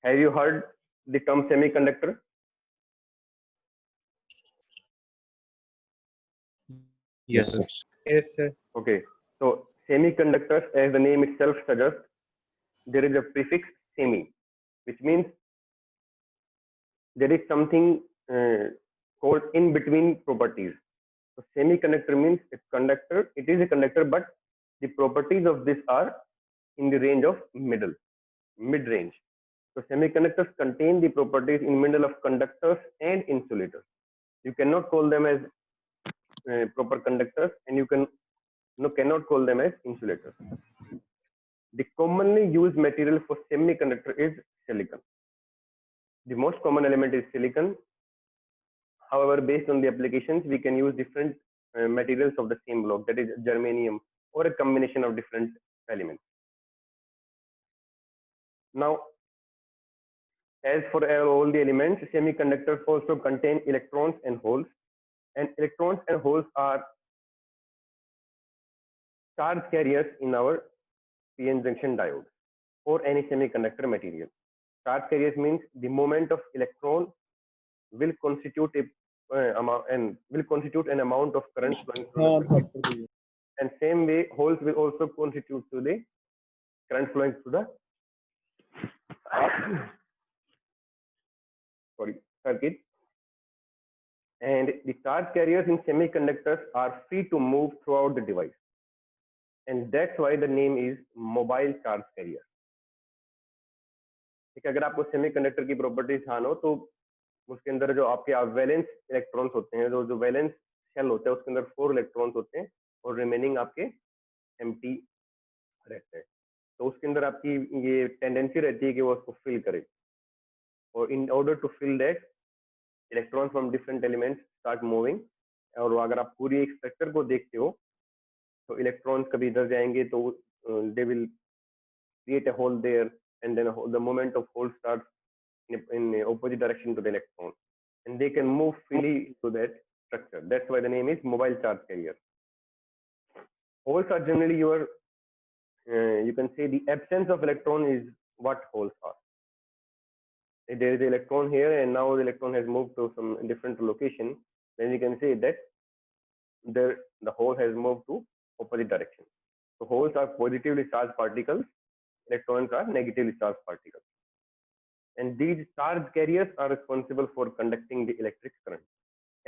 Have you heard the term semiconductor? Yes, sir. Yes, sir. Okay, so semiconductors, as the name itself suggests, there is a prefix semi, which means there is something called in between properties. So semiconductor means a conductor. It is a conductor, but the properties of this are in the range of mid-range. So semiconductors contain the properties in middle of conductors and insulators. You cannot call them as proper conductors, and you cannot call them as insulators. The commonly used material for semiconductor is silicon. The most common element is silicon. However, based on the applications, we can use different materials of the same block, that is germanium, or a combination of different elements. Now, as for all the elements, semiconductors also contain electrons and holes, and electrons and holes are charge carriers in our PN junction diodes or any semiconductor material. Charge carriers means the moment of electron will constitute an amount of current flowing through the circuit. And same way, holes will also constitute to the current flowing through the circuit. And the charge carriers in semiconductors are free to move throughout the device, and that's why the name is mobile charge carrier. ठीक है, अगर आपको semiconductor की properties ध्यान हो तो उसके अंदर जो आपके वैलेंस इलेक्ट्रॉन्स होते हैं, जो वैलेंस शेल होता है उसके अंदर 4 इलेक्ट्रॉन्स होते हैं और रिमेनिंग आपके एम्प्टी रहते हैं. तो उसके अंदर आपकी ये टेंडेंसी रहती है कि वो उसको फिल करे, और in order to fill that electrons from different elements start moving. और अगर आप पूरी एक स्ट्रक्चर को देखते हो तो इलेक्ट्रॉन्स कभी इधर जाएंगे तो they will create a hole there, and then the moment of hole starts in the opposite direction to the electron, and they can move freely to that structure. That's why the name is mobile charge carrier. Holes are generally your you can say the absence of electron is what holes are. There is an electron here and now the electron has moved to some different location, then you can say that the hole has moved to opposite direction. So holes are positively charged particles, electrons are negatively charged particles, and these charge carriers are responsible for conducting the electric current.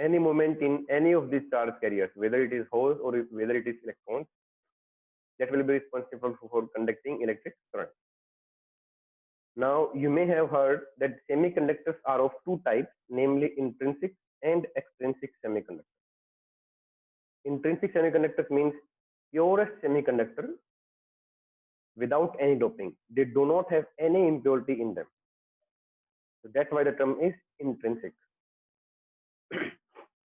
Any moment in any of these charge carriers, whether it is holes or whether it is electrons, that will be responsible for conducting electric current. Now, you may have heard that semiconductors are of two types, namely intrinsic and extrinsic semiconductors. Intrinsic semiconductors means purest semiconductor without any doping. They do not have any impurity in them. So that's why the term is intrinsic.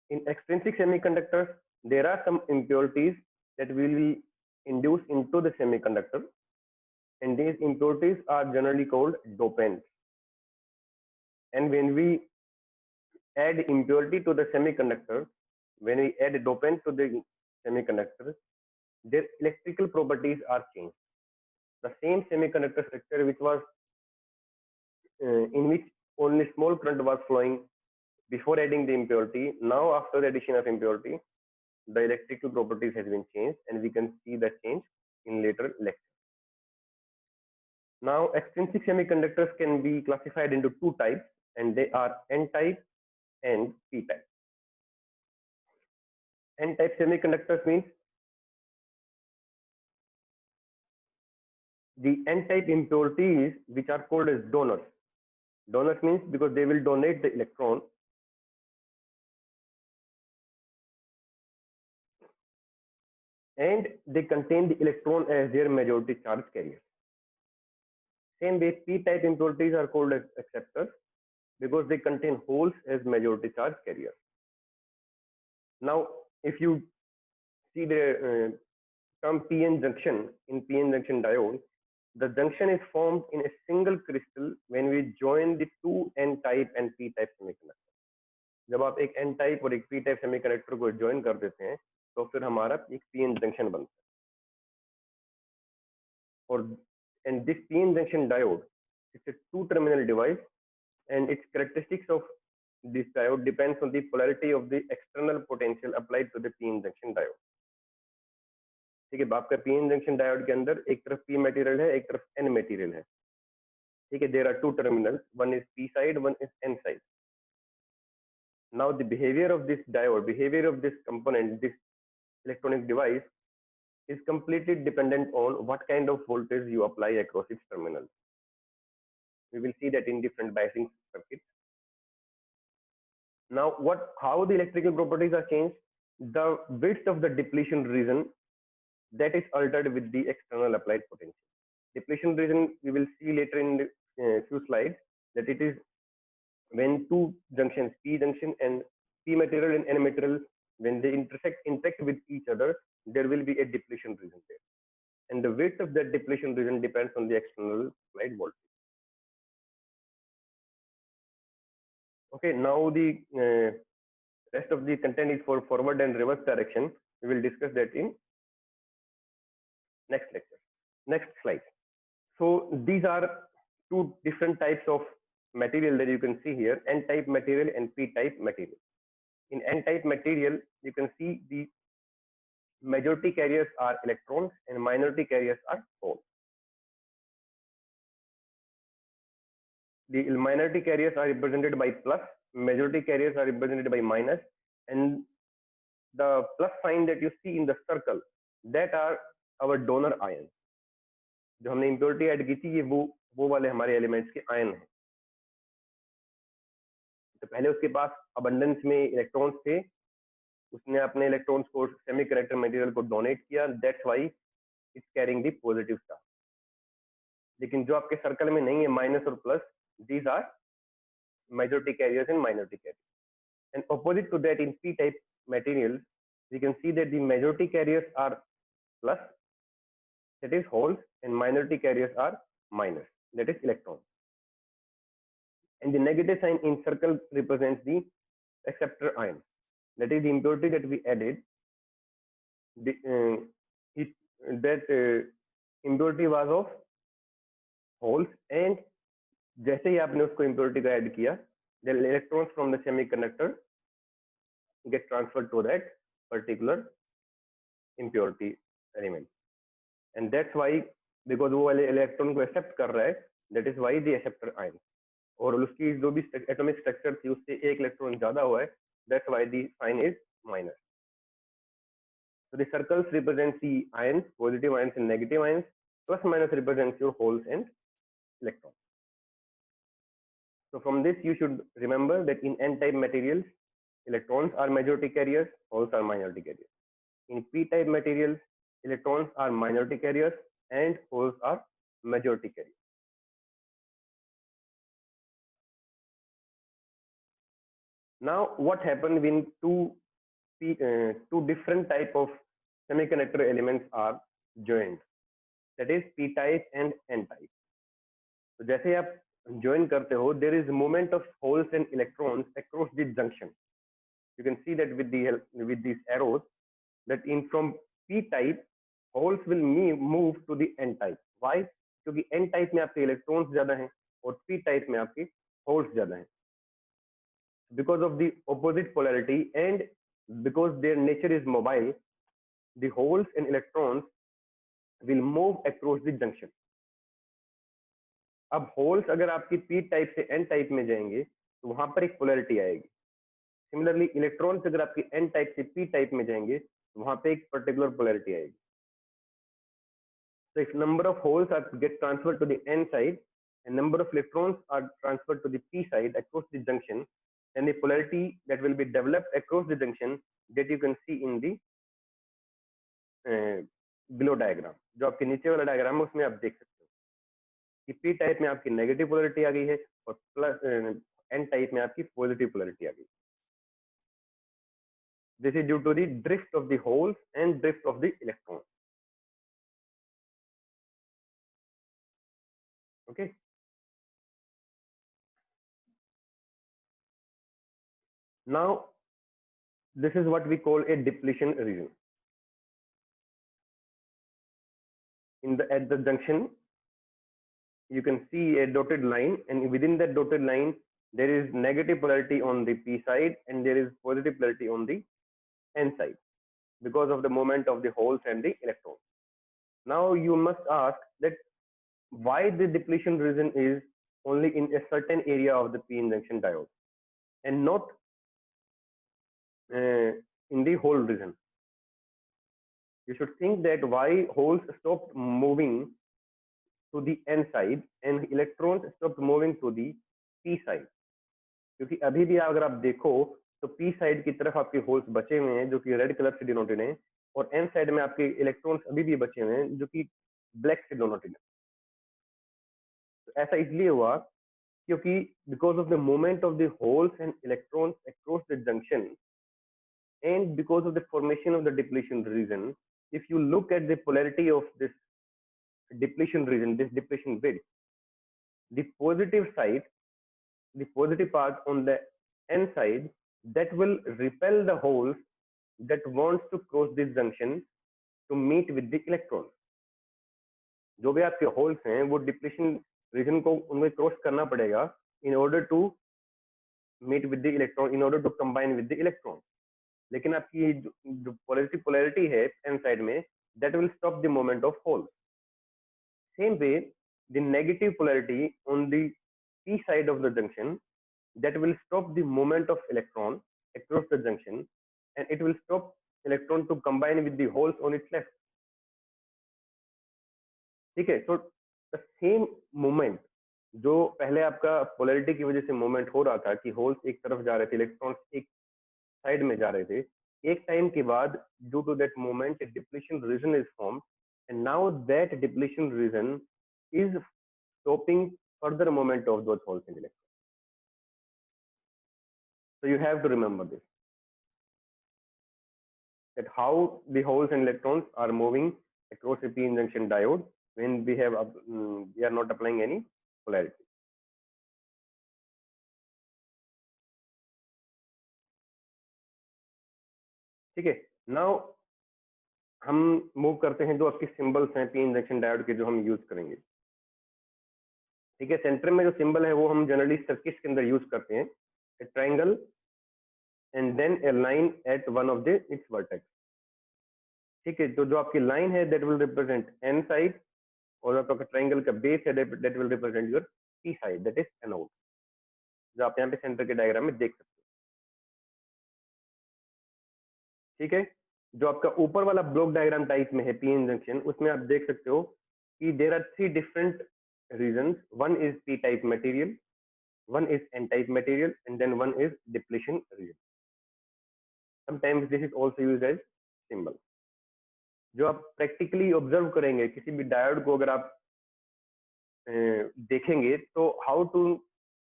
In extrinsic semiconductors, there are some impurities that will be induced into the semiconductor, and these impurities are generally called dopants. And when we add impurity to the semiconductor, when we add dopant to the semiconductor, their electrical properties are changed. The same semiconductor structure which was in which only small current was flowing before adding the impurity, now after the addition of impurity, the electrical properties has been changed, and we can see that change in later lecture. Now, extrinsic semiconductors can be classified into two types, and they are N-type and P-type. N-type semiconductors means the N-type impurities which are called as donors. Donors means because they will donate the electron, and they contain the electron as their majority charge carrier. Same way, P-type impurities are called as acceptors because they contain holes as majority charge carriers. Now, if you see the term PN junction in PN junction diode, the junction is formed in a single crystal when we join the two N-type and P-type semiconductor. जब आप एक N-type और एक P-type semiconductor को join कर देते हैं, तो फिर हमारा एक PN junction बनता है. और and this PN junction diode It's a two-terminal device, and its characteristics of this diode depends on the polarity of the external potential applied to the p-n junction diode. ठीक है, आपका p-n junction diode के अंदर एक तरफ p material है, एक तरफ n material है. ठीक है, there are two terminals, one is p side, one is n side. Now the behavior of this diode, behavior of this component, this electronic device is completely dependent on what kind of voltage you apply across its terminals. We will see that in different biasing circuits. Now, how the electrical properties are changed? The width of the depletion region, that is altered with the external applied potential. Depletion region, we will see later in the few slides, that it is when two junctions, p junction and p material and n material, when they interact with each other, there will be a depletion region there. And the width of that depletion region depends on the external applied voltage. Okay, now the rest of the content is for forward and reverse direction. We will discuss that in next lecture, next slide. So these are two different types of material that you can see here, n-type material and p-type material. In n-type material, you can see the majority carriers are electrons and minority carriers are holes. The minority carriers are represented by plus, majority carriers are represented by minus, and the plus sign that you see in the circle, that are our donor ions. जो हमने impurity add की थी, ये वो वाले हमारे elements के ion हैं. तो पहले उसके पास abundance में इलेक्ट्रॉन्स थे, उसने अपने इलेक्ट्रॉन्स को सेमीकंडक्टर मटेरियल को डोनेट किया, that's why it's carrying the positive charge. लेकिन जो आपके सर्कल में नहीं है, माइनस और plus, these are majority carriers and minority carriers. And opposite to that, in p-type materials, we can see that the majority carriers are plus, that is holes, and minority carriers are minus, that is electrons. And the negative sign in circle represents the acceptor ion, that is the impurity that we added. That impurity was of holes, and जैसे ही आपने उसको impurity का add किया, the electrons from the semiconductor get transferred to that particular impurity element, and that's why, because वो वाले electron को accept कर रहा है, that is why the acceptor ion. और उसकी जो भी atomic structure थी, उससे एक electron ज्यादा हुआ है, that's why the sign is minus. So the circles represent the ions, positive ions and negative ions. Plus minus represents your holes and electrons. So from this, you should remember that in n-type materials, electrons are majority carriers, holes are minority carriers. In p-type materials, electrons are minority carriers and holes are majority carriers. Now, what happened when two different type of semiconductor elements are joined? That is p-type and n-type. So जैसे आप join करते हो, there is movement of holes and electrons across the junction. You can see that with these arrows, that from p-type, holes will move to the n-type. Why? क्योंकि n-type में आपके electrons ज़्यादा हैं और p-type में आपके holes ज़्यादा हैं. Because of the opposite polarity and because their nature is mobile, the holes and electrons will move across the junction. अब होल्स अगर आपकी p टाइप से n टाइप में जाएंगे तो वहां पर एक पोलैरिटी आएगी. सिमिलरली इलेक्ट्रॉन्स अगर आपके n टाइप से p टाइप में जाएंगे तो वहां पे एक पर्टिकुलर पोलैरिटी आएगी. So if number of holes are get transferred to the n side and number of electrons are transferred to the p side across the junction, then the polarity that will be developed across the junction that you can see in the below diagram. जो आपके नीचे वाला diagram है उसमें आप देख सकते हो कि p टाइप में आपकी नेगेटिव पोलैरिटी आ गई है और प्लस n टाइप में आपकी पॉजिटिव पोलैरिटी आ गई. This is due to the drift of the holes and drift of the electrons. Okay. Now, this is what we call a depletion region. At the junction, you can see a dotted line, and within that dotted line there is negative polarity on the p side and there is positive polarity on the n side because of the moment of the holes and the electrons. Now you must ask that why the depletion region is only in a certain area of the p-n junction diode and not in the whole region. You should think that why holes stopped moving to the n side and electrons stopped moving to the p side. क्योंकि अभी भी अगर आप देखो तो p side की तरफ आपके होल्स बचे हुए हैं जो कि रेड कलर से डिनोटेड हैं और n साइड में आपके इलेक्ट्रॉन्स अभी भी बचे हुए हैं जो कि ब्लैक से डिनोटेड है। तो ऐसा इसलिए हुआ क्योंकि because of the movement of the holes and electrons across the junction and because of the formation of the depletion region, if you look at the polarity of this depletion region, this depletion width, the positive side, the positive part on the n side, that will repel the holes that wants to cross this junction to meet with the electrons. जो भी आपके holes हैं वो depletion region को उनमें cross करना पड़ेगा in order to meet with the electron, in order to combine with the electron. लेकिन आपकी जो पोलैरिटी है एन साइड में that will stop the moment of hole. Same way the negative polarity on the P side of the junction that will stop the moment of electron across the junction and it will stop electron to combine with the holes on its left. ठीक है, तो the same moment जो पहले आपका polarity की वजह से moment हो रहा था कि होल्स एक तरफ जा रहे थे, इलेक्ट्रॉन्स एक साइड में जा रहे थे, एक टाइम के बाद due to that moment depletion region is formed and now that depletion region is stopping further moment of those holes in electron. So you have to remember this, that how the holes and electrons are moving across a p-n junction diode when we are not applying any polarity. ठीक है, now हम move करते हैं जो आपके symbols हैं P-N junction diode के जो हम यूज करेंगे। ठीक है, सेंटर में जो सिंबल है वो हम जनरली सर्किट्स के अंदर यूज करते हैं, a triangle and then a line at one of the its vertex. ठीक है, तो जो आपकी लाइन है that will represent N side और आपका ट्रायंगल का बेस है that will represent your P side, that is anode, जो आप यहाँ पे सेंटर के डायग्राम में देख सकते हो। ठीक है, जो आपका ऊपर वाला ब्लॉक डायग्राम टाइप में है पी-एन जंक्शन, उसमें आप देख सकते हो कि there are 3 different regions, one is P type material, one is N type material and then one is depletion region. Sometimes this is also used as symbol. जो आप प्रैक्टिकली ऑब्जर्व करेंगे किसी भी डायोड को अगर आप देखेंगे तो how to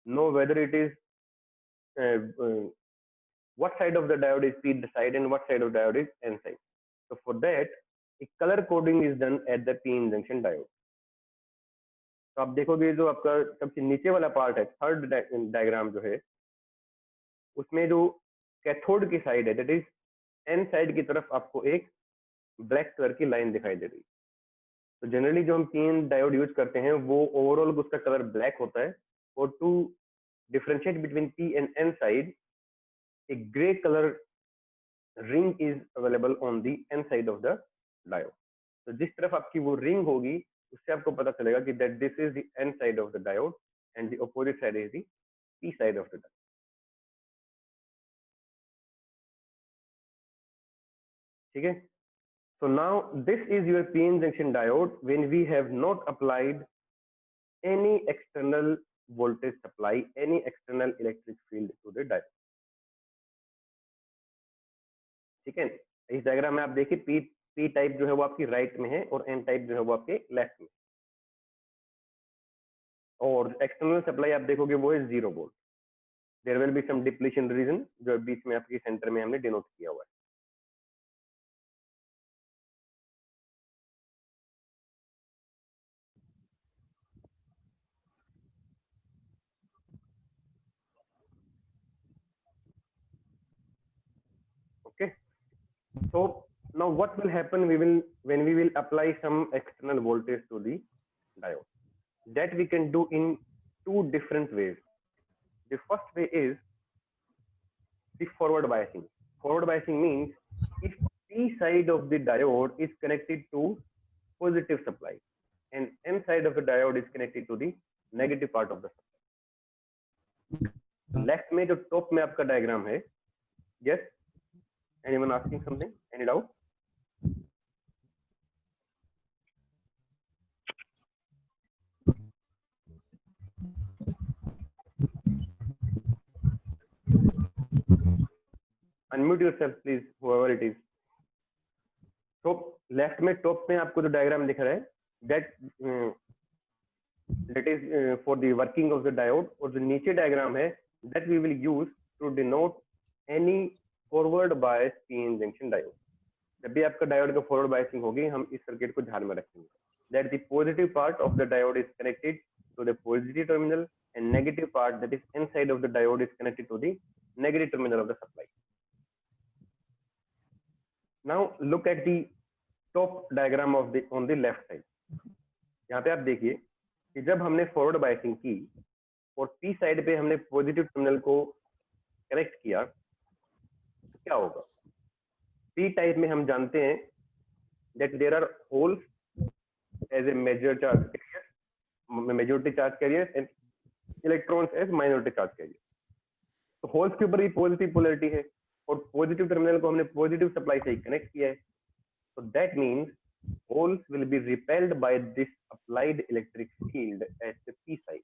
know whether it is what side of the diode is p side and what side of the diode is n side. So for that a color coding is done at the p-n junction diode. तो आप देखोगे जो आपका सबसे नीचे वाला part है, third diagram जो है, उसमें जो कैथोड की साइड है दैट इज एन साइड की तरफ आपको एक ब्लैक कलर की लाइन दिखाई दे रही है। तो जनरली जो हम पी-एन डायोड यूज करते हैं वो ओवरऑल उसका कलर ब्लैक होता है और to differentiate between P and N side a gray color ring is available on the n side of the diode. तो जिस तरफ आपकी वो रिंग होगी उससे आपको पता चलेगा कि that this is the n side of the diode and the opposite side is the p side of the diode. ठीक है, so now this is your p-n junction diode when we have not applied any external voltage supply, any external electric field to the diode. ठीक है, इस diagram में आप देखिए P type जो है वो आपकी राइट में है और एन टाइप जो है वो आपके लेफ्ट में, और एक्सटर्नल सप्लाई आप देखोगे वो है 0 volt. There will be some depletion region जो बीच में आपके सेंटर में हमने डिनोट किया हुआ है। Okay, so now what will happen when we will apply some external voltage to the diode. that we can do in two different ways. The first way is the forward biasing. Forward biasing means if P side of the diode is connected to positive supply and N side of the diode is connected to the negative part of the supply. Left में जो top में आपका diagram है, yes? Anyone asking something? Any doubt? Unmute yourself, please, whoever it is. So left में top में आपको जो diagram दिख रहा है, that is for the working of the diode, और जो नीचे diagram है, that we will use to denote any forward bias PN junction diode. जब भी आपका diode का forward biasing होगी, हम इस circuit को ध्यान में रखेंगे. That the positive part of the diode is connected to the positive terminal and negative part, that is inside of the diode, is connected to the negative terminal of the supply. Now look at the top diagram of the on the left side. यहाँ पे आप देखिए कि जब हमने forward biasing की और P side पे हमने positive terminal को connect किया तो क्या होगा? P type में हम जानते हैं that there are holes as a major charge carrier, majority charge carriers, and electrons as minority charge carriers. तो holes के ऊपर भी positive polarity है और positive terminal को हमने positive supply से connect किया है. So that means holes will be repelled by this applied electric field at the P side.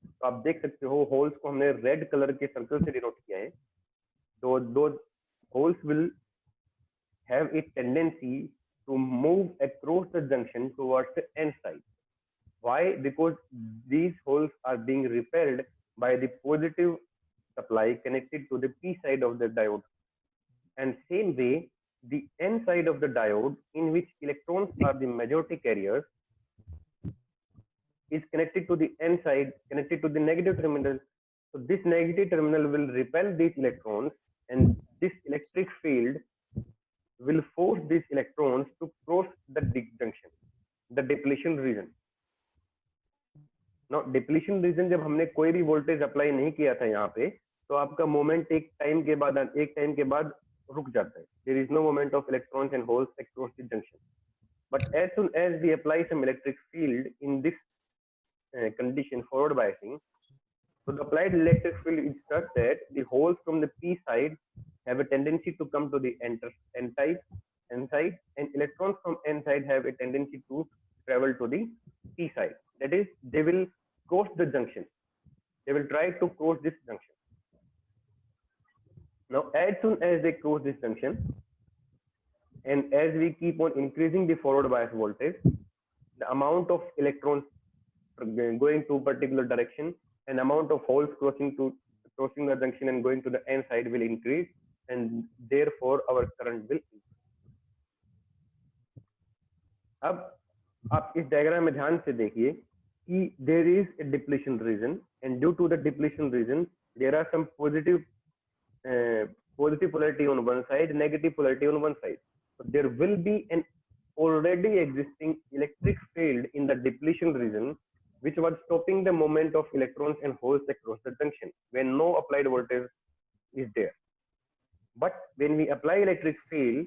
तो आप देख सकते हो holes को हमने red color के circle से denote किया है. So those holes will have a tendency to move across the junction towards the N side. Why? Because these holes are being repelled by the positive supply connected to the P side of the diode. And same way, the N side of the diode, in which electrons are the majority carriers, is connected to the N side, connected to the negative terminal. So this negative terminal will repel these electrons, and this electric field will force these electrons to cross the junction, the depletion region. Now depletion region जब हमने कोई भी voltage apply नहीं किया था यहाँ पे, तो आपका moment एक time के बाद रुक जाता है. There is no movement of electrons and holes across the junction. But as soon as we apply some electric field in this condition, forward biasing, so the applied electric field is such that the holes from the P side have a tendency to come to the N side, and electrons from N side have a tendency to travel to the P side. That is, they will cross the junction. They will try to cross this junction. Now, as soon as they cross this junction, and as we keep on increasing the forward bias voltage, the amount of electrons going to a particular direction and amount of holes crossing the junction and going to the N side will increase, and therefore our current will increase. अब आप इस diagram में ध्यान से देखिए कि there is a depletion region, and due to the depletion region there are some positive polarity on one side, negative polarity on one side. So there will be an already existing electric field in the depletion region which was stopping the movement of electrons and holes across the junction when no applied voltage is there. But when we apply electric field,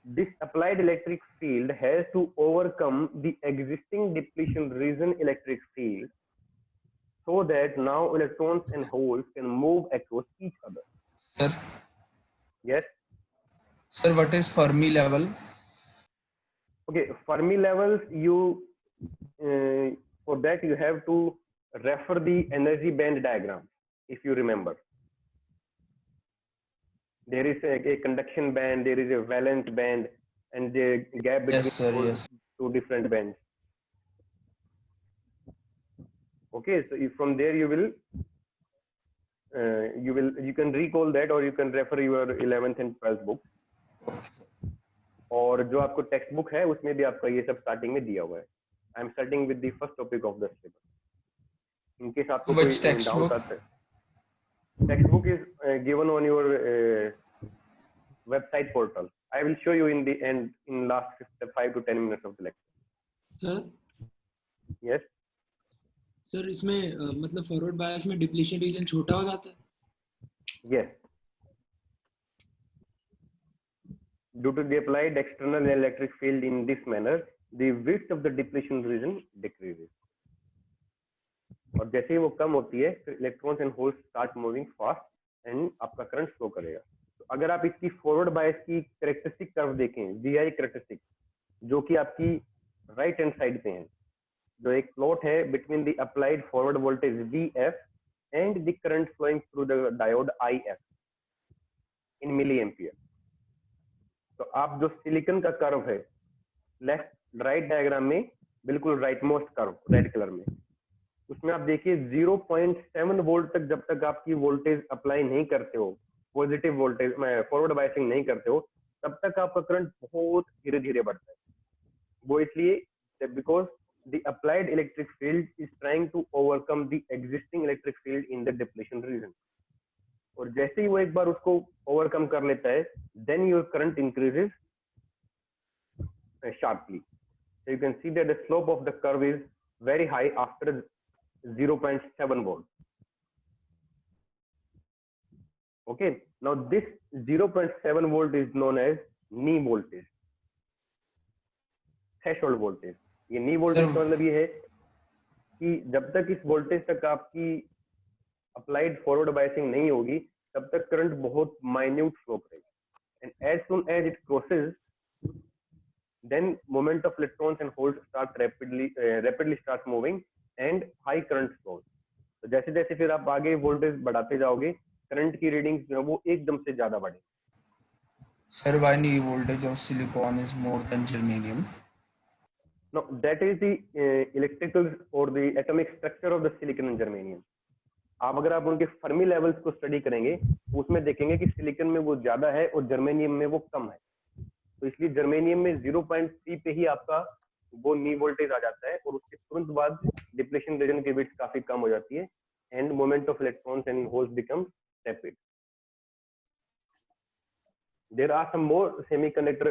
this applied electric field has to overcome the existing depletion region electric field, so that now electrons and holes can move across each other. Sir. Yes. Sir, what is Fermi level? Okay, Fermi levels, you for that you have to refer the energy band diagram, if you remember. There is a conduction band, there is a valence band, and the gap between two different bands. Okay, so from there you can recall that, or you can refer your 11th and 12th book. और जो आपको text book है उसमें भी आपका ये सब starting में दिया हुआ है. I am starting with the first topic of the syllabus. In case आपको कोई डाउट आता है, text book is given on your website portal. I will show you in the end, in last 5 to 10 minutes of the lecture. Sir, yes sir इसमें मतलब forward bias में depletion region छोटा हो जाता है। Yes due to the applied external electric field in this manner the width of the depletion region decreases और जैसे ही वो कम होती है फिर electrons and holes start moving fast and आपका करंट फ्लो करेगा। तो अगर आप इसकी फॉरवर्ड बायस की कैरेक्टरिस्टिक कर्व देखें VI कैरेक्टरिस्टिक जो कि आपकी राइट हैंड साइड पे है, जो एक प्लॉट है between the applied forward voltage VF and the current flowing through the diode IF in milliampere. तो आप जो सिलिकॉन का कर्व है लेफ्ट राइट डायग्राम में बिल्कुल right most curve red colour में, उसमें आप देखिए 0.7 वोल्ट तक जब तक आपकी वोल्टेज अप्लाई नहीं करते हो, पॉजिटिव वोल्टेज में फॉरवर्ड बायसिंग नहीं करते हो, तब तक आपका करंट बहुत धीरे धीरे बढ़ता है। वो इसलिए because the applied electric field is trying to overcome the existing electric field in the depletion region. और जैसे ही वो एक बार उसको ओवरकम कर लेता है then your current increases sharply. So you can see that the slope of the curve is very high after 0.7 volt. Okay, now this 0.7 volt is known as knee voltage, threshold voltage. ये knee voltage का मतलब ये है कि जब तक इस voltage तक आपकी अप्लाइड फॉरवर्ड बायसिंग नहीं होगी तब तक करंट बहुत माइन्यूट फ्लो करेगा and as soon as it crosses then moment of electrons and holes start rapidly start moving and high current flows। तो जैसे जैसे फिर आप आगे वोल्टेज बढ़ाते जाओगे करंट की रीडिंग्स जो है वो एकदम से ज्यादा बढ़ेगी। Sir, why knee voltage of silicon is more than germanium? No, that is the electrical or the atomic structure of the silicon and germanium। आप अगर आप उनके फर्मी लेवल्स को स्टडी करेंगे उसमें देखेंगे कि सिलिकॉन में वो ज्यादा है और जर्मेनियम में वो कम है। तो इसलिए जर्मेनियम में 0.3 पे ही आपका वो नी वोल्टेज आ जाता है और उसके तुरंत बाद डिप्लेशन रीजन की बिट्स काफी कम हो जाती है and moment of electrons and holes become rapid. There are some more semiconductor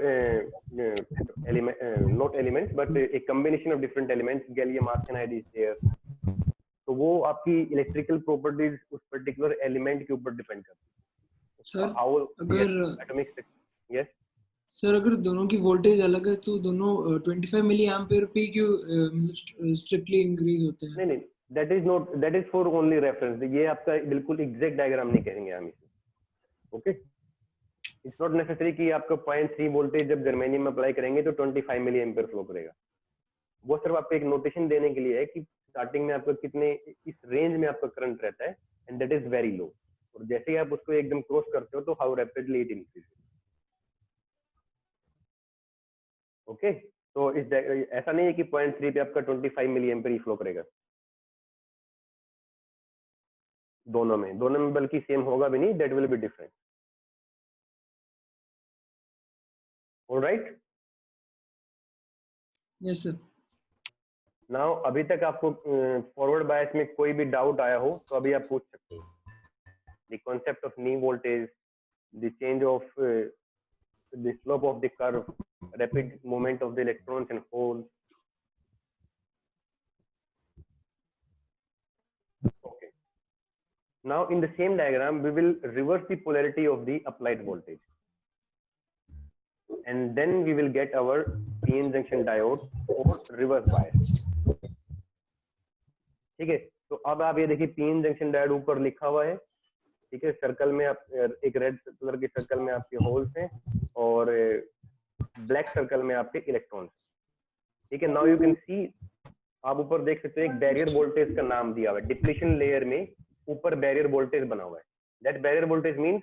not elements but a combination of different elements, gallium arsenide is there. तो वो आपकी इलेक्ट्रिकल प्रॉपर्टीज उस पर्टिकुलर एलिमेंट के ऊपर डिपेंड करती है। सर हाउ अगर atomic yes sir अगर दोनों की वोल्टेज अलग है तो दोनों 25 मिली एम्पियर पे क्यों मतलब स्ट्रिक्टली इंक्रीज होते हैं? नहीं, that is not, that is for only reference. ये आपका बिल्कुल एग्जैक्ट डायग्राम नहीं कहेंगे हम इसे। ओके, इट्स नॉट नेसेसरी कि आपका 0.3 वोल्टेज जब जर्मेनियम में अप्लाई करेंगे तो 25 मिली एम्पियर फ्लो करेगा। वो सिर्फ आपको एक नोटेशन देने के लिए है कि स्टार्टिंग में आपका कितने इस रेंज में आपका करंट रहता है and that is very low, और जैसे ही आप उसको एकदम क्रॉस करते हो तो how rapidly it increases. Okay, तो इस ऐसा नहीं है कि 0.3 पे आपका 25 मिली एम्पियर फ्लो करेगा दोनों में बल्कि सेम होगा भी नहीं, that will be different. Alright, yes sir. Now अभी तक आपको फॉरवर्ड बायस में कोई भी डाउट आया हो तो अभी आप पूछ सकते हो। The concept of knee voltage, the change of the slope of the curve, rapid movement of the electrons and holes. Okay, now in the same diagram we will reverse the polarity of the applied voltage and then we will get our PN junction diode or reverse bias। ठीक है, तो अब आप ये देखिए PN junction diode ऊपर लिखा हुआ है, ठीक है। सर्कल में आप एक रेड कलर के सर्कल में आपके होल्स हैं और ब्लैक सर्कल में आपके इलेक्ट्रॉन्स, ठीक है। नाउ यू कैन सी, आप ऊपर देख सकते हैं एक बैरियर वोल्टेज का नाम दिया हुआ है, डिप्लीशन लेयर में ऊपर बैरियर वोल्टेज बना हुआ है। That barrier voltage means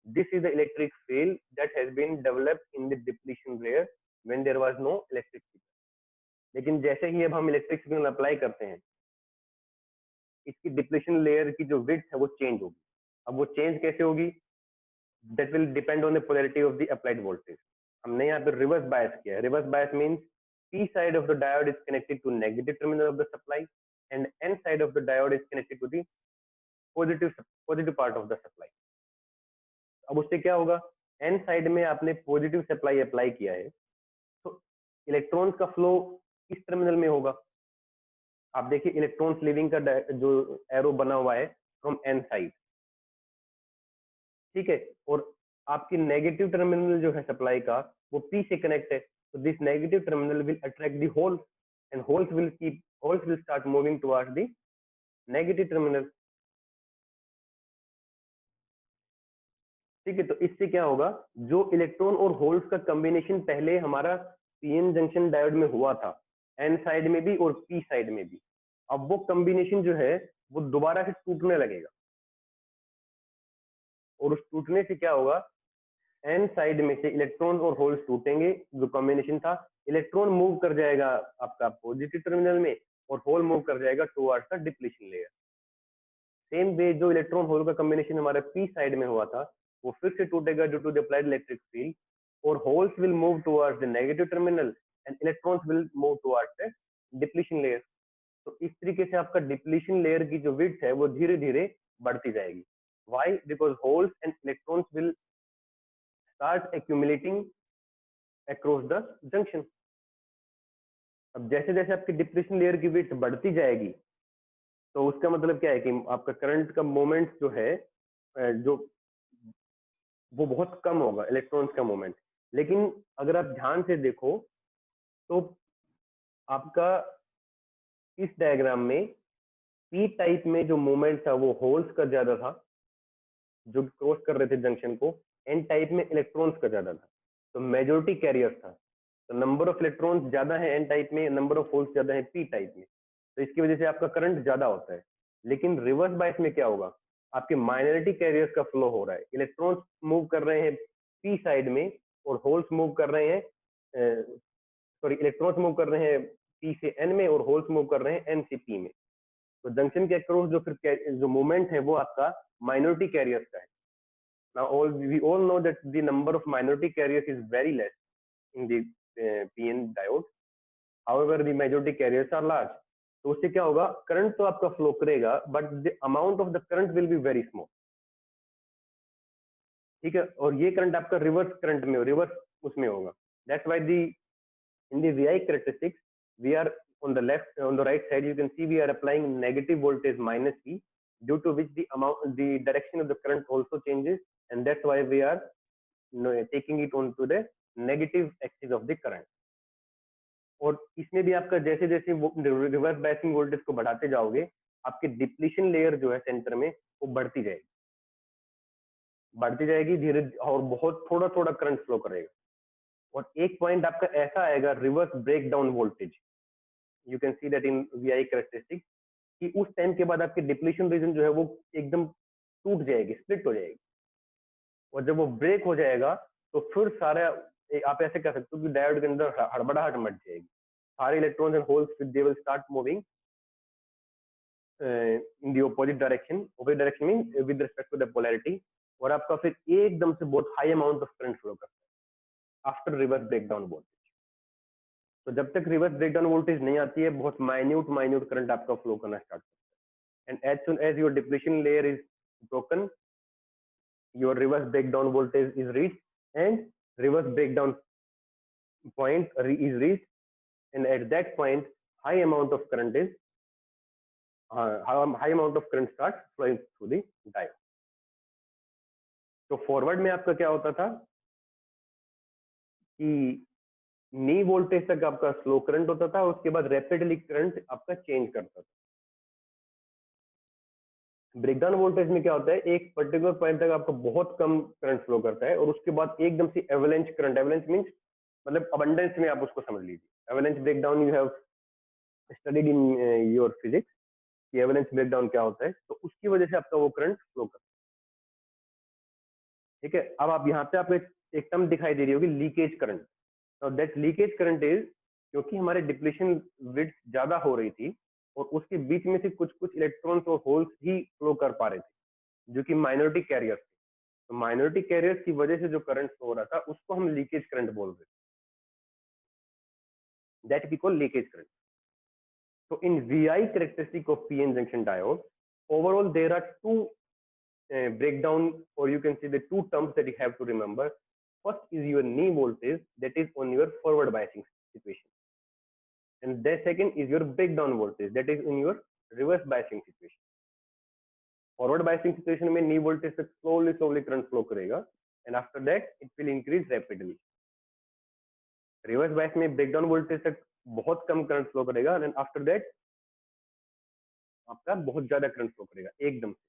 this is the electric field that has been developed in the depletion layer when there was no electric signal. लेकिन जैसे ही अब हम इलेक्ट्रिक सिग्नल अप्लाई करते हैं इसकी डिप्लीशन लेयर की जो विड्थ है वो चेंज होगी। अब वो चेंज कैसे होगी, that will depend on the polarity of the applied voltage. हमने यहाँ पे रिवर्स बायस किया है। Reverse bias means P side of the diode is connected to negative terminal of the supply and N side of the diode is connected to the positive part of the supply। अब उससे क्या होगा, N side में आपने positive supply apply किया है तो electrons का फ्लो किस टर्मिनल में होगा, आप देखिए इलेक्ट्रॉन्स लीविंग का जो एरो बना हुआ है फ्रॉम एन साइड, ठीक है, और आपकी नेगेटिव टर्मिनल जो है सप्लाई का वो पी से कनेक्ट है, तो this negative terminal will attract the holes and holes will start moving towards the negative terminal, ठीक है। तो इससे क्या होगा, जो इलेक्ट्रॉन और होल्स का कॉम्बिनेशन पहले हमारा पीएन जंक्शन डायोड में हुआ था, एन साइड में भी और पी साइड में भी, अब वो कॉम्बिनेशन जो है वो दोबारा से टूटने लगेगा, और उस टूटने से क्या होगा, एन साइड में से इलेक्ट्रॉन और होल्स टूटेंगे, जो कॉम्बिनेशन था, इलेक्ट्रॉन मूव कर जाएगा आपका पॉजिटिव टर्मिनल में और होल मूव कर जाएगा towards the depletion layer. Same way जो इलेक्ट्रॉन होल का कॉम्बिनेशन हमारा पी साइड में हुआ था वो फिर से टूटेगा due to the applied electric field, और holes will move towards the negative terminal and electrons will move towards the depletion layer. तो इस तरीके से आपका डिप्लीशन लेयर की जो विड्थ है वो धीरे धीरे बढ़ती जाएगी। Why? Because holes and electrons will start accumulating across the junction. अब जैसे जैसे आपकी डिप्लीशन लेयर की विड्थ बढ़ती जाएगी तो उसका मतलब क्या है कि आपका करंट का मोमेंट जो है जो वो बहुत कम होगा, इलेक्ट्रॉन्स का मोमेंट। लेकिन अगर आप ध्यान से देखो तो आपका इस डायग्राम में पी टाइप में जो मोमेंट था वो होल्स का ज्यादा था जो क्रॉस कर रहे थे जंक्शन को, एन टाइप में इलेक्ट्रॉन्स का ज्यादा था, तो मेजोरिटी कैरियर था, तो नंबर ऑफ इलेक्ट्रॉन्स ज्यादा है एन टाइप में, नंबर ऑफ होल्स ज्यादा है पी टाइप में, तो इसकी वजह से आपका करंट ज्यादा होता है। लेकिन रिवर्स बायस में क्या होगा, आपके माइनॉरिटी कैरियर्स का फ्लो हो रहा है, इलेक्ट्रॉन्स मूव कर रहे हैं पी साइड में और होल्स मूव कर रहे हैं, सॉरी इलेक्ट्रॉन्स मूव कर रहे हैं पी से एन में और होल्स मूव कर रहे हैं एन से पी में। तो जंक्शन के अक्रॉस जो फिर जो मूवमेंट है वो आपका माइनॉरिटी कैरियर्स का है। Now we all know that the number of minority carriers is very less in the PN diode. However, the majority carriers are large. तो उससे क्या होगा, करंट तो आपका फ्लो करेगा but the amount of the current will be very small, ठीक है, और ये करंट आपका रिवर्स करंट में, रिवर्स उसमें होगा। That's why the in the VI characteristics we are on the left, on the right side you can see we are applying negative voltage minus E, due to which the direction of the current also changes, and that's why we are taking it on to the negative axis of the current। और इसमें भी आपका जैसे जैसे reverse biasing voltage को बढ़ाते जाओगे आपकी डिप्लीशन लेयर जो है सेंटर में वो बढ़ती जाएगी धीरे, और बहुत थोड़ा थोड़ा करंट फ्लो करेगा, और एक पॉइंट आपका ऐसा आएगा reverse breakdown voltage, you can see that in VI characteristics, कि उस टाइम के बाद आपकी डिप्लीशन रीजन जो है वो एकदम टूट जाएगी, स्प्लिट हो जाएगी, और जब वो ब्रेक हो जाएगा तो फिर सारा आप ऐसे कह सकते हो कि डायोड के अंदर हड़बड़ाहट मच जाएगी, सारे electrons and holes they will start moving in the opposite direction mean with respect to the polarity, और आपका फिर एकदम से बहुत high amount of current flow करता है आफ्टर रिवर्स ब्रेकडाउन वोल्टेज। तो जब तक रिवर्स ब्रेकडाउन वोल्टेज नहीं आती है बहुत माइन्यूट करंट आपका फ्लो करना स्टार्ट करता है, and as soon as your depletion layer is broken your reverse breakdown voltage is reached and reverse breakdown point is reached, and at that point high amount of current starts flowing through the diode। तो forward में आपका क्या होता था कि नी voltage तक आपका slow current होता था, उसके बाद रैपिडली करंट आपका चेंज करता था। ब्रेकडाउन वोल्टेज में क्या होता है, एक पर्टिकुलर पॉइंट तक आपको बहुत कम करंट फ्लो करता है और उसके बाद एकदम से एवलेंच करंट, एवलेंच मींस मतलब अबंडेंस में आप उसको समझ लीजिए, avalanche breakdown you have studied in your physics कि एवलेंच ब्रेकडाउन क्या होता है, तो उसकी वजह से आपका वो करंट फ्लो करता है, ठीक है। अब आप यहाँ पे आपको एक टर्म दिखाई दे रही होगी लीकेज करंट, तो दैट लीकेज करंट इज क्योंकि हमारे डिप्लीशन विड्थ ज्यादा हो रही थी और उसके बीच में से कुछ कुछ इलेक्ट्रॉन्स और होल्स ही फ्लो कर पा रहे थे जो कि माइनॉरिटी कैरियर्स थे, तो माइनॉरिटी कैरियर्स की वजह से जो करंट फ्लो हो रहा था उसको हम लीकेज करंट बोल रहे थे, that we call leakage current. So in VI characteristic of PN junction diode, overall there are two breakdown, or you can say the two terms that you have to remember. First is your knee voltage, that is on your forward biasing situation, and the second is your breakdown voltage, that is in your reverse biasing situation. Forward biasing situation में नी voltage तक slowly current flow करेगा and after that it will increase rapidly. Reverse bias में breakdown voltage तक बहुत कम current flow करेगा and after that आपका बहुत ज्यादा करंट फ्लो करेगा एकदम से.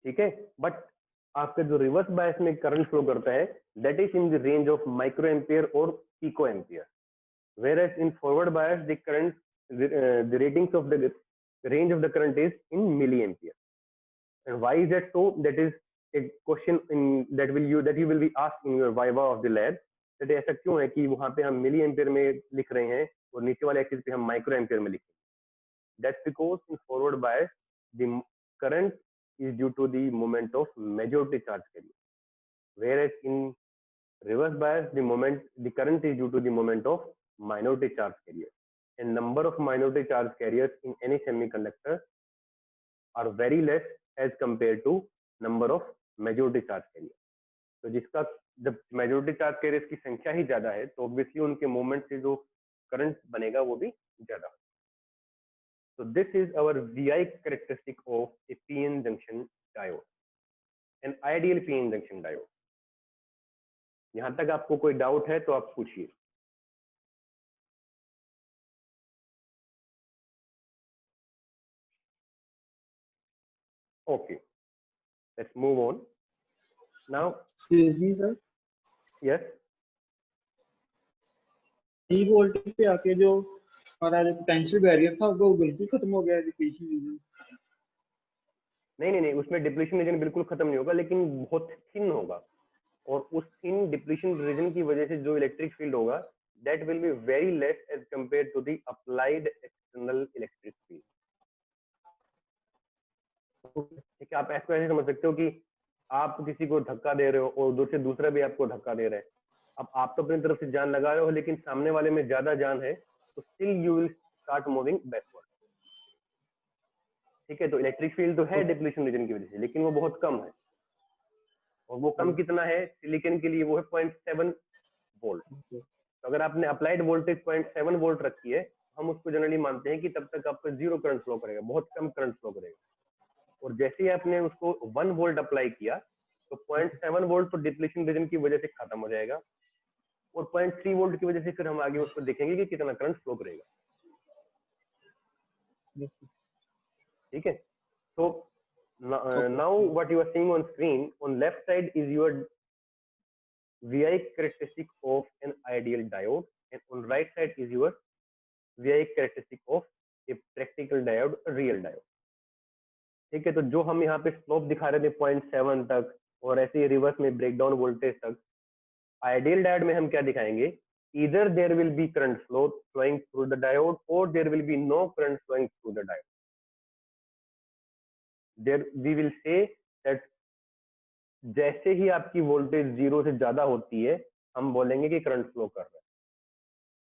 ठीक है, बट आपका जो रिवर्स बायस में करंट फ्लो करता है that is in the range of micro ampere और pico ampere, whereas in forward bias the current the ratings of the range of the current is in milliampere. And why is that so? That is a question in that you will be asked in your viva of the lab, that ऐसा क्यों है कि वहां पे हम milli ampere में लिख रहे हैं और नीचे वाले एक्सिस पे हम माइक्रो एम्पियर में लिखेंगे. That's because in forward bias the current is due to the moment of majority charge carrier, whereas in reverse bias the current is due to the moment of minority charge carrier, and number of minority charge carriers in any semiconductor are very less as compared to number of majority charge carrier. तो जिसका जब majority charge carriers की संख्या ही ज्यादा है तो obviously उनके moment से जो करंट बनेगा वो भी ज्यादा होगा. So this is our VI characteristic of a PN junction diode, an ideal PN junction diode. यहाँ तक आपको कोई डाउट है तो आप पूछिए. Okay, let's move on. Now, sir, yes. E voltage पे आके जो हमारा जो पोटेंशियल बैरियर था वो बिल्कुल खत्म हो गया डिप्लीशन रीजन. नहीं, उसमें डिप्लीशन रीजन बिल्कुल खत्म नहीं होगा, लेकिन बहुत थिन होगा और उस थिन डिप्लीशन रीजन की वजह से जो इलेक्ट्रिक फील्ड होगा that will be very less as compare to the applied external electric field. ठीक है, आप ऐसे समझ सकते हो कि आप किसी को धक्का दे रहे हो और दूर से दूसरा भी आपको धक्का दे रहा है. अब आप तो अपनी तरफ से जान लगा रहे हो लेकिन सामने वाले में ज्यादा जान है तो still you will start moving backward. ठीक है, तो इलेक्ट्रिक फील्ड तो है डिप्लीशन रीजन की वजह से, लेकिन वो बहुत कम है. और वो कम कितना है सिलिकॉन के लिए? वो है 0.7 वोल्ट. तो अगर आपने अप्लाइड वोल्टेज 0.7 वोल्ट रखी है, हम उसको जनरली मानते हैं कि तब तक आपका जीरो करंट फ्लो करेगा, बहुत कम करंट फ्लो करेगा. और जैसे ही आपने उसको 1 वोल्ट अप्लाई किया तो 0.7 वोल्ट तो डिप्लीशन रीजन की वजह से खत्म हो जाएगा और 0.3 वोल्ट की वजह से फिर हम आगे उसको देखेंगे कि कितना करंट फ्लो करेगा. ठीक है, तो now what you are seeing on screen, on left side is your VI characteristic of an ideal diode and on right side is your VI characteristic of a practical diode, a real diode. ठीक है, तो जो हम यहाँ पे slope दिखा रहे थे 0.7 तक और ऐसे ही रिवर्स में ब्रेकडाउन वोल्टेज तक, आइडियल डायोड में हम क्या दिखाएंगे? either there will be current flow flowing through the diode or there will be no current flowing through the diode. There we will say that जैसे ही आपकी वोल्टेज जीरो से ज्यादा होती है हम बोलेंगे कि करंट फ्लो कर रहा है,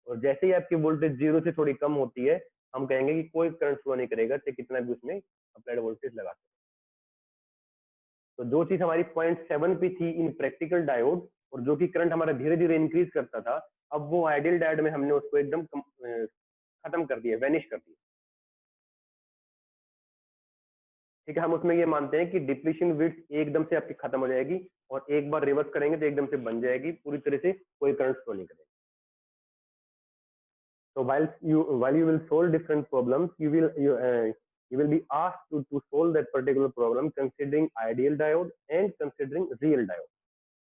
और जैसे ही आपकी वोल्टेज जीरो से थोड़ी कम होती है हम कहेंगे कि कोई करंट फ्लो नहीं करेगा, चाहे कितना भी उसमें अप्लाइड वोल्टेज लगा सकते. तो जो चीज हमारी 0.7 पे थी इन प्रैक्टिकल डायोड और जो कि करंट हमारा धीरे धीरे इंक्रीज करता था, अब वो आइडियल डायोड में हमने उसको एकदम खत्म कर दिया, वैनिश कर दिया. ठीक है, हम उसमें ये मानते हैं कि डिप्लीशन विड्थ एकदम से आपकी खत्म हो जाएगी और एक बार रिवर्स करेंगे तो एकदम से बन जाएगी, पूरी तरह से कोई करंट फ्लो नहीं करेगा. So while you will solve different problems, you will be asked to solve that particular problem considering ideal diode and considering real diode.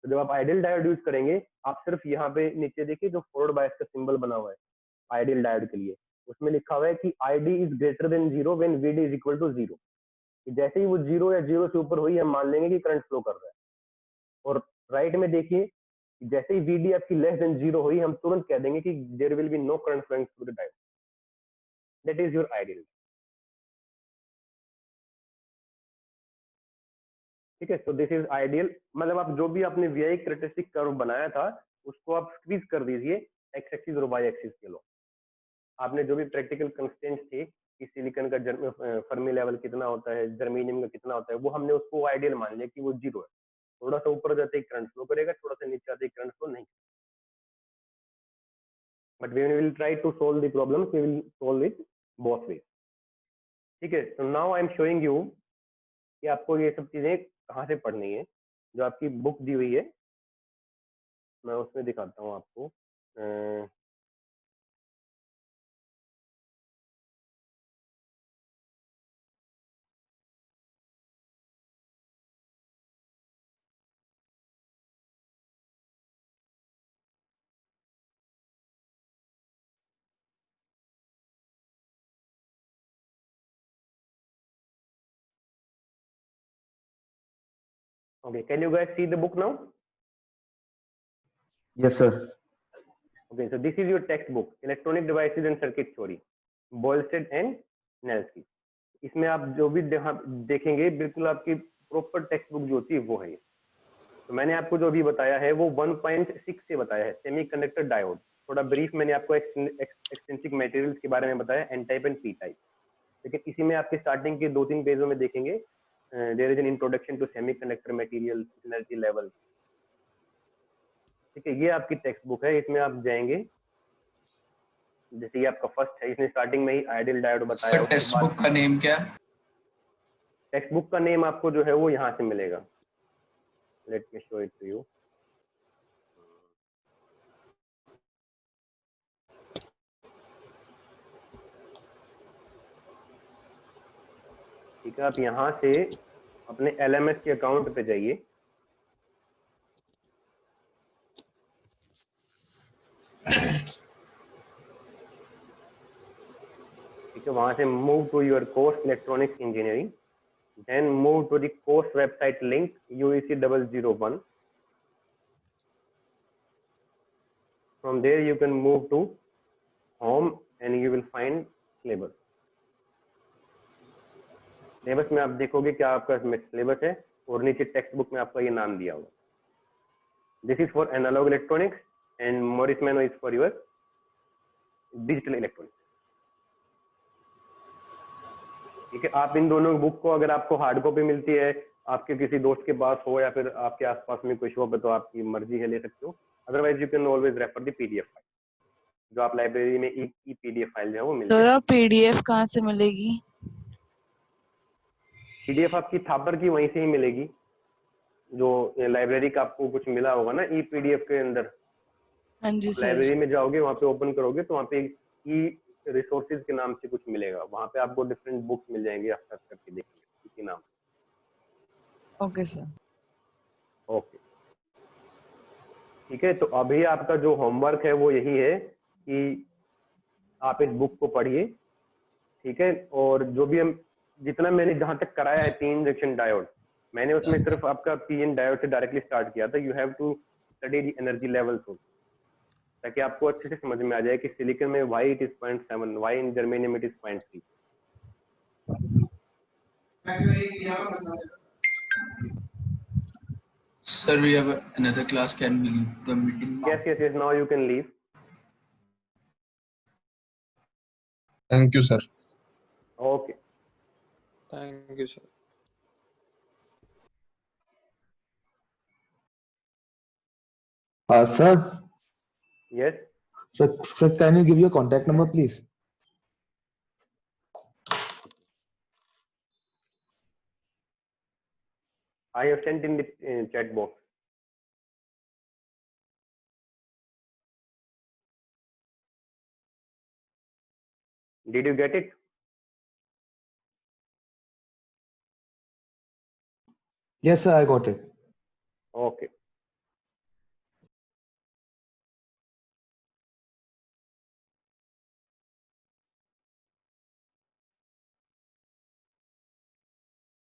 तो जब आप आइडियल डायोड यूज करेंगे आप सिर्फ यहाँ पे नीचे देखिए जो फॉरवर्ड बायस का सिंबल बना हुआ है आइडियल डायोड के लिए, उसमें लिखा हुआ है कि ID is greater than 0 when VD is equal to 0. जैसे ही वो 0 या 0 से ऊपर हुई हम मान लेंगे कि करंट फ्लो कर रहा है. और राइट में देखिए जैसे ही VD आपकी लेस देन 0 हुई हम तुरंत कह देंगे कि there will be no current flowing through the diode. That is your ideal. ठीक है, तो दिस इज आइडियल. मतलब आप जो भी आपने VI कैरेक्टरिस्टिक कर्व बनाया था उसको आप स्क्वीज कर दीजिए एक्स एक्सिस और वाई एक्सिस के लो. आपने जो भी प्रैक्टिकल कंस्ट्रेंट्स थे कि सिलिकॉन का फर्मी लेवल कितना होता है, जर्मेनियम का कितना होता है, वो हमने उसको आइडियल मान लिया कि वो 0 है. थोड़ा सा ऊपर जाते ही करंट फ्लो करेगा, थोड़ा सा नीचे आते ही करंट फ्लो नहीं. but when we will try to solve the problems, we will solve it both ways. ठीक है, so now I am showing you कि आपको ये सब चीजें कहाँ से पढ़नी है। जो आपकी बुक दी हुई है मैं उसमें दिखाता हूँ आपको। Okay, can you guys see the book now? Yes, sir. Okay, so this is your textbook, Electronic Devices and Circuit Theory, Boylsted and Nelsky. इसमें आप जो भी देखेंगे बिल्कुल आपकी प्रॉपर टेक्स्ट बुक जो होती है वो है। तो मैंने आपको जो अभी बताया है वो 1.6 से बताया है, सेमीकंडक्टर डायोड। थोड़ा ब्रीफ मैंने आपको एक्सट्रिंसिक मटेरियल्स के बारे में बताया, N type and P type. लेकिन इसी में आपके स्टार्टिंग के 2-3 पेजों में देखेंगे there is an introduction to semiconductor material, energy level. ठीक है, ये आपकी टेक्स्ट बुक है, इसमें आप जाएंगे। जैसे ये आपका फर्स्ट है, इसने स्टार्टिंग में ही आइडियल डायोड बताया। टेक्स्ट बुक का नेम क्या है? टेक्स्ट बुक का नेम आपको जो है वो यहाँ से मिलेगा। Let me show it to you. ठीक है, आप यहाँ से अपने LMS के अकाउंट पे जाइए। ठीक है, वहां से move to your course electronics engineering, then move to the course website link UEC 001। From there you can move to home and you will find syllabus। Syllabus में आप देखोगे क्या आपका सिलेबस है और नीचे टेक्स्ट बुक में आपका ये नाम दिया होगा। This is for analogue electronics and Morris Mano is for your digital electronics. ठीक है, आप इन दोनों बुक को अगर आपको हार्ड कॉपी मिलती है, आपके किसी दोस्त के पास हो या फिर आपके आसपास में कोई शॉप है तो आपकी मर्जी है, ले सकते हो। Otherwise you can always refer the PDF file, जो आप लाइब्रेरी में ई PDF फाइल जो है वो मिल जाएगी। सर PDF कहाँ से मिलेगी? PDF आपकी थापर की वहीं से ही मिलेगी, जो लाइब्रेरी का आपको कुछ मिला होगा ना ई PDF के अंदर। हाँ जी सर। लाइब्रेरी में जाओगे, वहाँ पे ओपन करोगे तो वहाँ पे ई रिसोर्सेज के नाम से कुछ मिलेगा, वहाँ पे आपको डिफरेंट बुक्स मिल जाएंगे, आप सर्च करके देखिए इसी नाम। Okay sir. ओके, ठीक है, तो अभी आपका जो होमवर्क है वो यही है कि आप इस बुक को पढ़िए। ठीक है, और जो भी हम जितना मैंने जहां तक कराया है 3 जंक्शन डायोड, मैंने उसमें सिर्फ आपका PN डायोड से डायरेक्टली स्टार्ट किया था। You have to study the energy levels, ताकि आपको अच्छे से समझ में आ जाए कि सिलिकॉन में why it is 0.7, why in germanium it is 0.3। Sir, we have another class. Can we leave the meeting now? Yes, now you can leave. Thank you, sir. Okay. Thank you, sir. Sir. Yes. Sir, can you give your contact number, please? I have sent in the chat box. Did you get it? Yes, sir, I got it.